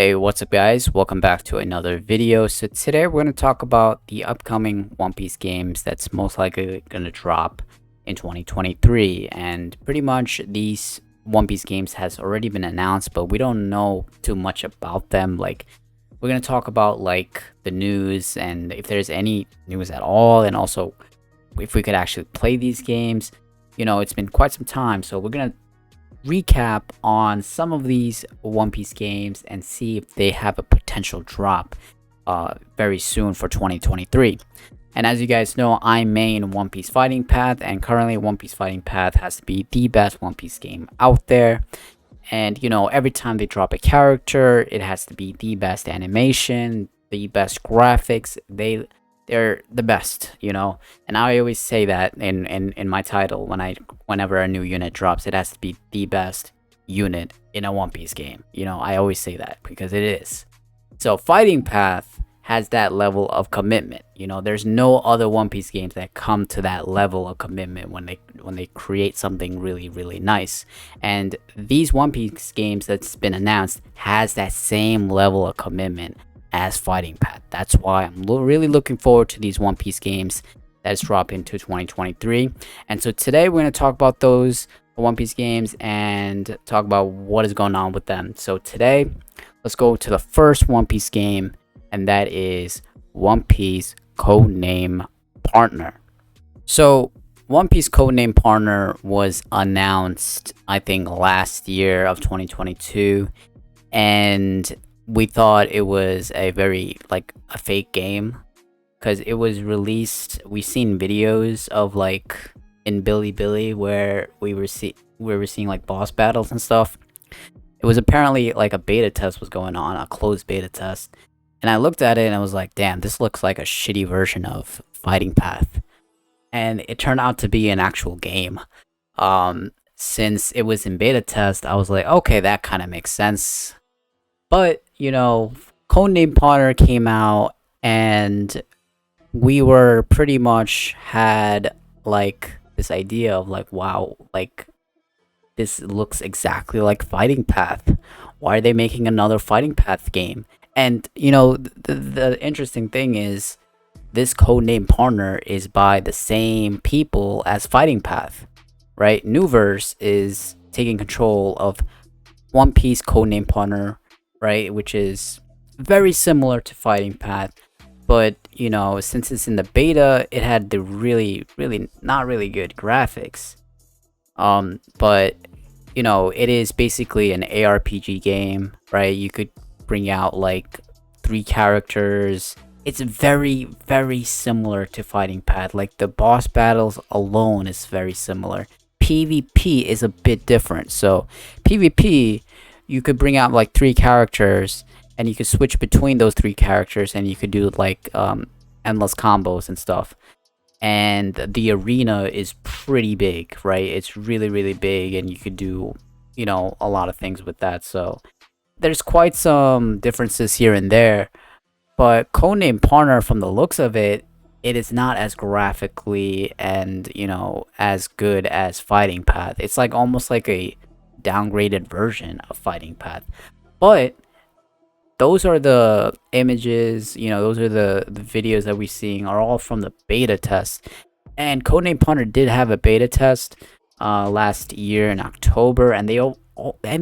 Hey, what's up guys? Welcome back to another video. So today we're going to talk about the upcoming One Piece games that's most likely going to drop in 2023. And pretty much these One Piece games has already been announced, but we don't know too much about them. Like, we're going to talk about like the news and if there's any news at all, and also if we could actually play these games. You know, it's been quite some time, so we're going to recap on some of these One Piece games and see if they have a potential drop very soon for 2023. And as you guys know, I main One Piece Fighting Path, and currently One Piece Fighting Path has to be the best One Piece game out there. And you know, every time they drop a character, it has to be the best animation, the best graphics. They're the best, you know. And I always say that in my title whenever a new unit drops, it has to be the best unit in a One Piece game. You know, I always say that because it is. So Fighting Path has that level of commitment. You know, there's no other One Piece games that come to that level of commitment when they create something really nice. And these One Piece games that's been announced has that same level of commitment as Fighting Path. That's why I'm really looking forward to these One Piece games that's dropping to 2023. And so today we're going to talk about those One Piece games and talk about what is going on with them. So today, let's go to the first One Piece game, and that is One Piece Codename Partner. So One Piece Codename Partner was announced, I think, last year of 2022, and we thought it was a very like a fake game because it was released. We've seen videos of like in Bilibili where we were seeing like boss battles and stuff. It was apparently like a beta test was going on, a closed beta test, and I looked at it and I was like, damn, this looks like a shitty version of Fighting Path. And it turned out to be an actual game. Since it was in beta test, I was like, okay, that kind of makes sense. But, you know, Codename Partner came out and we were pretty much had like this idea of like, wow, like this looks exactly like Fighting Path. Why are they making another Fighting Path game? And, you know, the interesting thing is this Codename Partner is by the same people as Fighting Path, right? Newverse is taking control of One Piece Codename Partner, right, which is very similar to Fighting Path, but you know, since it's in the beta, it had the really not really good graphics. But you know, it is basically an ARPG game, right? You could bring out like 3 characters. It's very similar to Fighting Path. Like the boss battles alone is very similar. PvP is a bit different. So PvP, you could bring out like 3 characters and you could switch between those 3 characters and you could do like endless combos and stuff. And the arena is pretty big, right? It's really big, and you could do, you know, a lot of things with that. So there's quite some differences here and there. But Codename Partner, from the looks of it, it is not as graphically and, you know, as good as Fighting Path. It's like almost like a downgraded version of Fighting Path. But those are the images, you know, those are the videos that we're seeing are all from the beta test. And Codename Partner did have a beta test last year in October, and they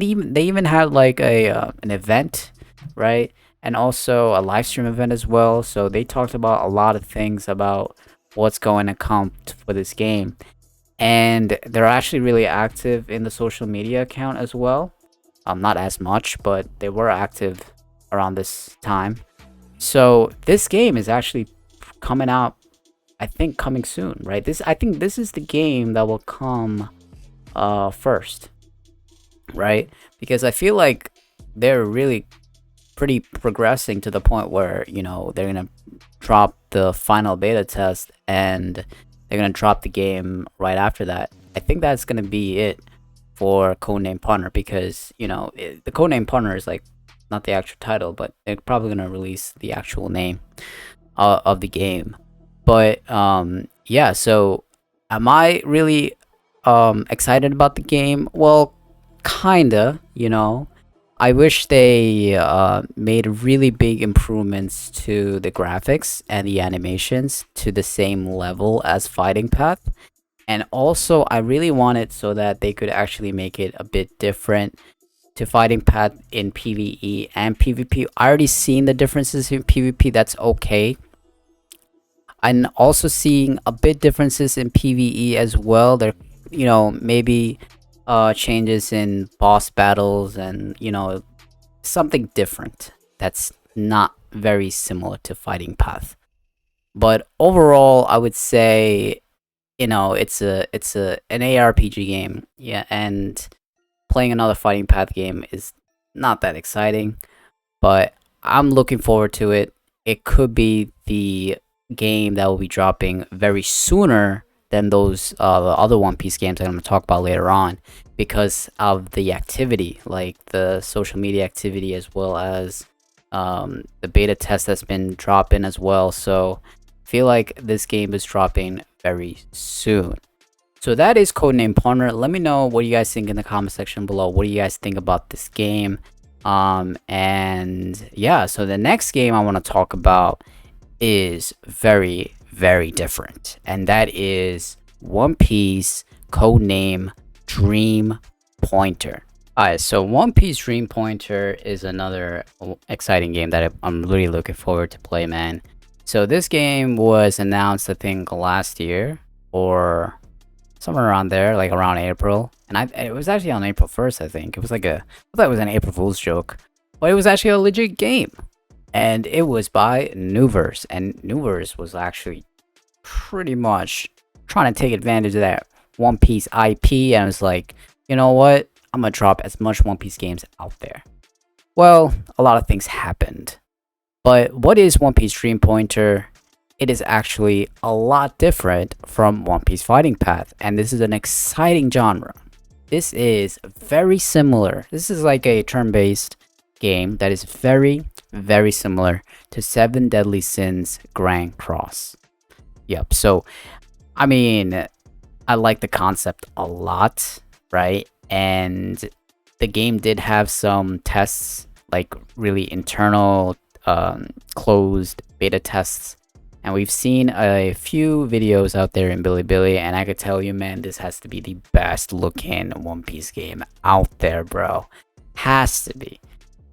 even had like an event, right? And also a live stream event as well. So they talked about a lot of things about what's going to come for this game. And they're actually really active in the social media account as well. Not as much, but they were active around this time. So this game is actually coming out, I think, coming soon, right? I think this is the game that will come first, right? Because I feel like they're really pretty progressing to the point where, you know, they're gonna drop the final beta test and they're gonna drop the game right after that. I think that's gonna be it for Codename Partner, because, you know, the Codename Partner is like not the actual title, but they're probably gonna release the actual name of the game. But yeah, so am I really excited about the game? Well, kinda, you know. I wish they made really big improvements to the graphics and the animations to the same level as Fighting Path. And also, I really want it so that they could actually make it a bit different to Fighting Path in PvE and PvP. I already seen the differences in PvP. That's okay. I'm also seeing a bit differences in PvE as well. There, maybe changes in boss battles and something different that's not very similar to Fighting Path. But overall, I would say it's an ARPG game, yeah, and playing another Fighting Path game is not that exciting, but I'm looking forward to it. It could be the game that will be dropping very sooner than those other One Piece games that I'm going to talk about later on because of the activity, like the social media activity, as well as the beta test that's been dropping as well. So I feel like this game is dropping very soon. So that is Codename Partner. Let me know what you guys think in the comment section below. What do you guys think about this game? And yeah, so the next game I want to talk about is very, very different. And that is One Piece Codename Dream Pointer. Alright, so One Piece Dream Pointer is another exciting game that I'm really looking forward to play, man. So this game was announced, I think, last year or somewhere around there, like around April. And it was actually on April 1st, I think. It was I thought it was an April Fool's joke. But it was actually a legit game. And it was by Nuverse. And Nuverse was actually pretty much trying to take advantage of that One Piece IP. And I was like, you know what? I'm going to drop as much One Piece games out there. Well, a lot of things happened. But what is One Piece Dream Pointer? It is actually a lot different from One Piece Fighting Path, and this is an exciting genre. This is very similar. This is like a turn-based game that is very, very similar to Seven Deadly Sins Grand Cross. Yep, so, I mean, I like the concept a lot, right? And the game did have some tests, like really internal, closed beta tests. And we've seen a few videos out there in Bilibili, and I could tell you, man, this has to be the best looking One Piece game out there, bro. Has to be,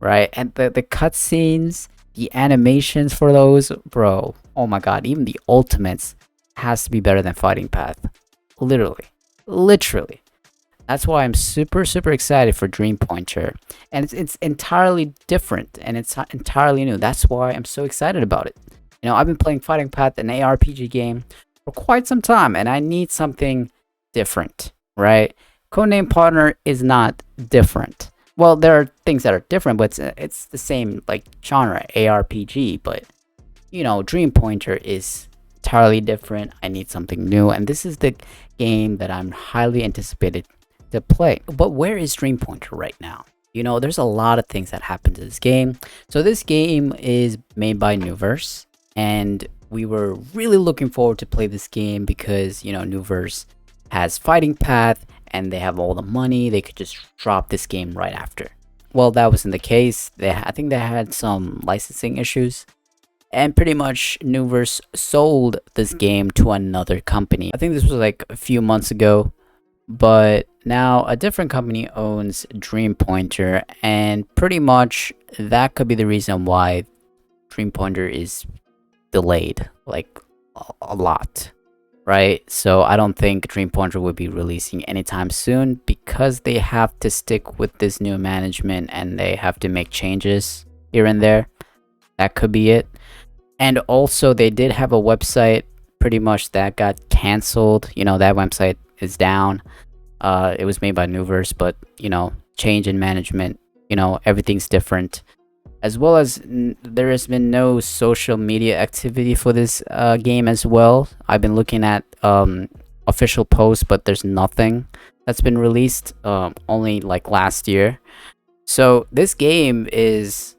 right? And the cutscenes, the animations for those, bro. Oh my god, even the ultimates has to be better than Fighting Path. Literally. That's why I'm super excited for Dream Pointer, and it's entirely different and it's entirely new. That's why I'm so excited about it. You know, I've been playing Fighting Path, an ARPG game, for quite some time, and I need something different, right? Codename Partner is not different. Well, there are things that are different, but it's the same like genre, ARPG. But you know, Dream Pointer is entirely different. I need something new, and this is the game that I'm highly anticipated to play. But where is Dream Pointer right now? You know, there's a lot of things that happen to this game. So this game is made by Nuverse, and we were really looking forward to play this game because, you know, Nuverse has Fighting Path and they have all the money. They could just drop this game right after. Well, that wasn't the case. I think they had some licensing issues, and pretty much Nuverse sold this game to another company. I think this was like a few months ago, but now a different company owns Dream Pointer, and pretty much that could be the reason why Dream Pointer is delayed like a lot, right? So I don't think Dream Pointer will be releasing anytime soon because they have to stick with this new management and they have to make changes here and there. That could be it. And also they did have a website pretty much that got canceled. You know, that website is down. It was made by Nuverse, but you know, change in management, you know, everything's different. As well as there has been no social media activity for this game as well. I've been looking at official posts, but there's nothing that's been released, only like last year. So this game is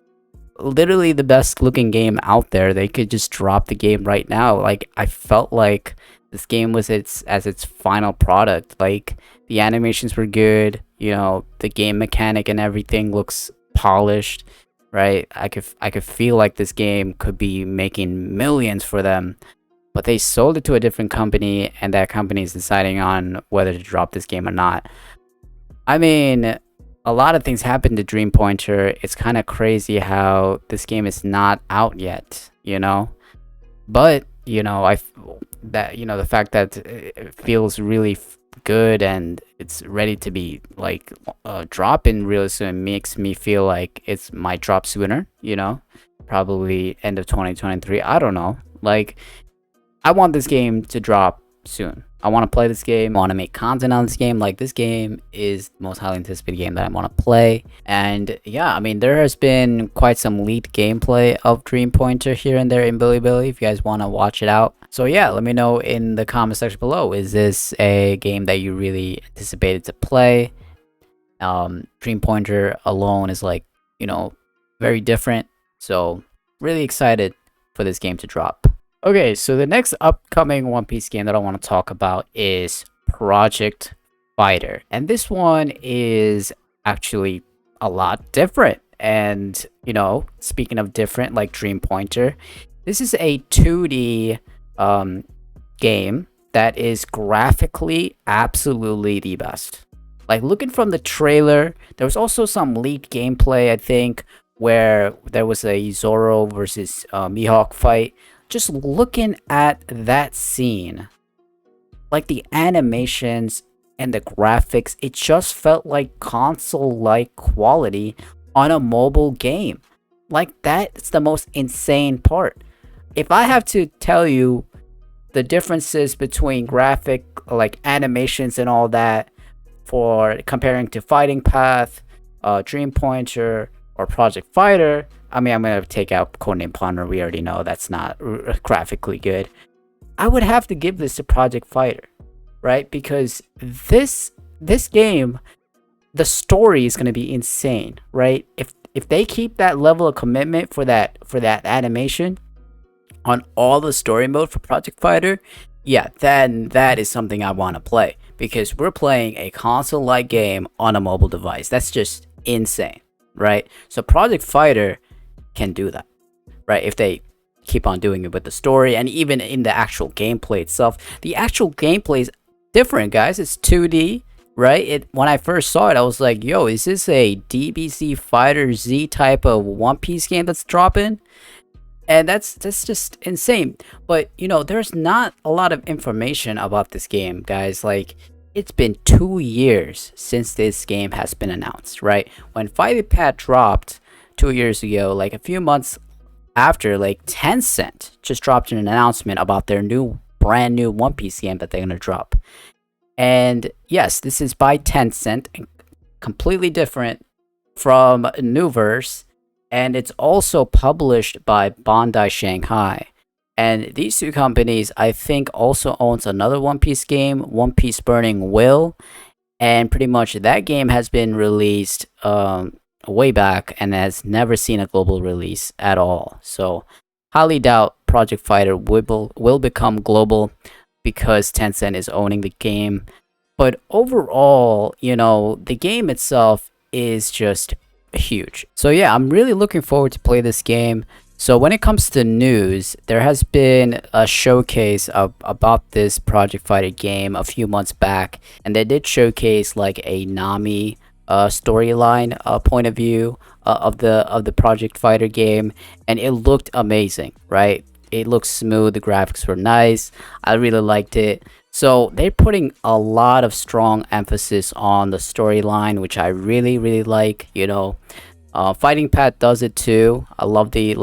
literally the best looking game out there. They could just drop the game right now. Like, I felt like this game was its final product. Like, the animations were good, you know, the game mechanic and everything looks polished, right? I could feel like this game could be making millions for them, but they sold it to a different company, and that company is deciding on whether to drop this game or not. I mean, a lot of things happened to Dream Pointer. It's kind of crazy how this game is not out yet, you know? But, the fact that it feels really good and it's ready to be like dropping really soon makes me feel like it might drop sooner, probably end of 2023. I don't know. Like, I want this game to drop soon. I want to play this game. I want to make content on this game. Like, this game is the most highly anticipated game that I want to play. And yeah, I mean, there has been quite some leaked gameplay of Dream Pointer here and there in Bilibili if you guys want to watch it out. So yeah, let me know in the comment section below. Is this a game that you really anticipated to play? Dream Pointer alone is like, very different. So really excited for this game to drop. Okay, so the next upcoming One Piece game that I want to talk about is Project Figher. And this one is actually a lot different. And, speaking of different, like Dream Pointer, this is a 2D game that is graphically absolutely the best. Like, looking from the trailer, there was also some leaked gameplay, I think, where there was a Zoro versus Mihawk fight. Just looking at that scene, like the animations and the graphics, it just felt like console-like quality on a mobile game. Like, that's the most insane part. If I have to tell you the differences between graphic, like animations and all that, for comparing to Fighting Path, Dream Pointer, or Project Figher, I mean, I'm going to take out Codename Ponder. We already know that's not graphically good. I would have to give this to Project Figher, right? Because this game, the story is going to be insane, right? If they keep that level of commitment for that animation on all the story mode for Project Figher, yeah, then that is something I want to play, because we're playing a console-like game on a mobile device. That's just insane, right? So Project Figher can do that, right? If they keep on doing it with the story and even in the actual gameplay itself. The actual gameplay is different, guys. It's 2D, right? When I first saw it, I was like, yo, is this a DBZ Fighter Z type of One Piece game that's dropping? And that's just insane. But there's not a lot of information about this game, guys. Like, it's been 2 years since this game has been announced, right? When Fighting Path dropped 2 years ago, like a few months after, like Tencent just dropped an announcement about their brand new One Piece game that they're gonna drop. And yes, this is by Tencent, completely different from Nuverse, and it's also published by Bandai Shanghai. And these two companies, I think, also owns another One Piece game, One Piece Burning Will, and pretty much that game has been released way back and has never seen a global release at all. So highly doubt Project Figher will become global because Tencent is owning the game. But overall, the game itself is just huge. So yeah, I'm really looking forward to play this game. So when it comes to news, there has been a showcase about this Project Figher game a few months back, and they did showcase like a Nami storyline point of view of the Project Figher game, and it looked amazing, right? It looked smooth, the graphics were nice. I really liked it. So they're putting a lot of strong emphasis on the storyline, which I really like. Fighting Path does it too. I love they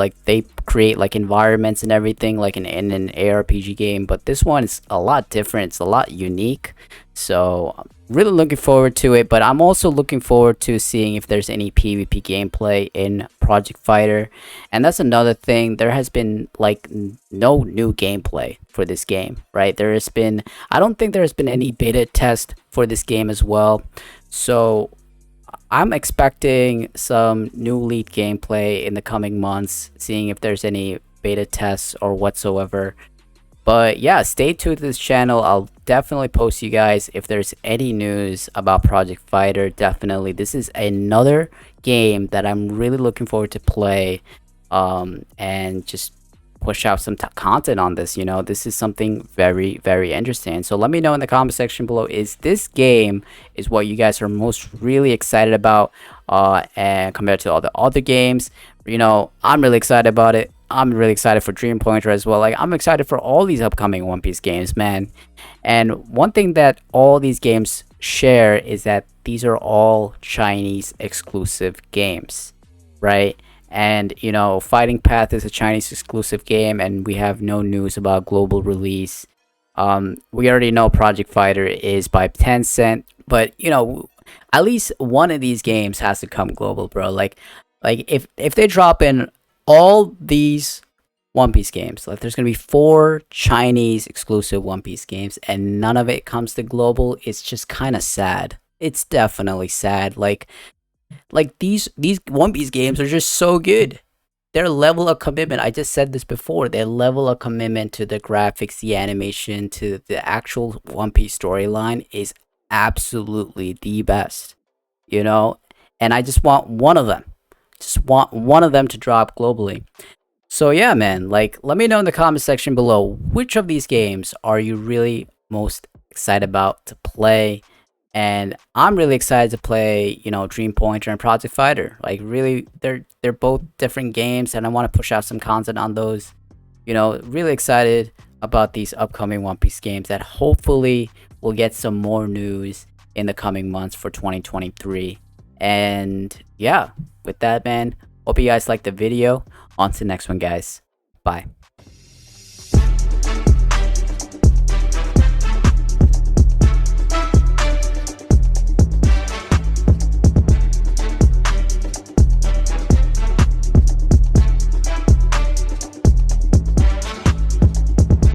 create like environments and everything like in an ARPG game, but this one is a lot different. It's a lot unique. So I'm really looking forward to it, but I'm also looking forward to seeing if there's any PvP gameplay in Project Figher. And that's another thing. There has been like no new gameplay for this game, right? I don't think there has been any beta test for this game as well. So I'm expecting some new lead gameplay in the coming months, seeing if there's any beta tests or whatsoever. But yeah, stay tuned to this channel. I'll definitely post you guys if there's any news about Project Figher. Definitely, this is another game that I'm really looking forward to play, and just push out some content on this. You know, this is something very, very interesting. So let me know in the comment section below, is this game is what you guys are most really excited about, and compared to all the other games. You know, I'm really excited about it. I'm really excited for Dream Pointer as well. Like, I'm excited for all these upcoming One Piece games, man. And one thing that all these games share is that these are all Chinese exclusive games, right? And you know, Fighting Path is a Chinese exclusive game, and we have no news about global release. We already know Project Figher is by Tencent, but you know, at least one of these games has to come global, bro. Like if they drop in all these One Piece games, like there's gonna be 4 Chinese exclusive One Piece games, and none of it comes to global. It's just kind of sad. It's definitely sad. Like these One Piece games are just so good. Their level of commitment, I just said this before, their level of commitment to the graphics, the animation, to the actual One Piece storyline is absolutely the best, you know? And I just want one of them. Just want one of them to drop globally. So yeah, man, like let me know in the comment section below, which of these games are you really most excited about to play? And I'm really excited to play, you know, Dream Pointer and Project Fighter. Like really, they're both different games, and I want to push out some content on those. You know, really excited about these upcoming One Piece games that hopefully will get some more news in the coming months for 2023. And yeah, with that, man, hope you guys liked the video. On to the next one, guys. Bye.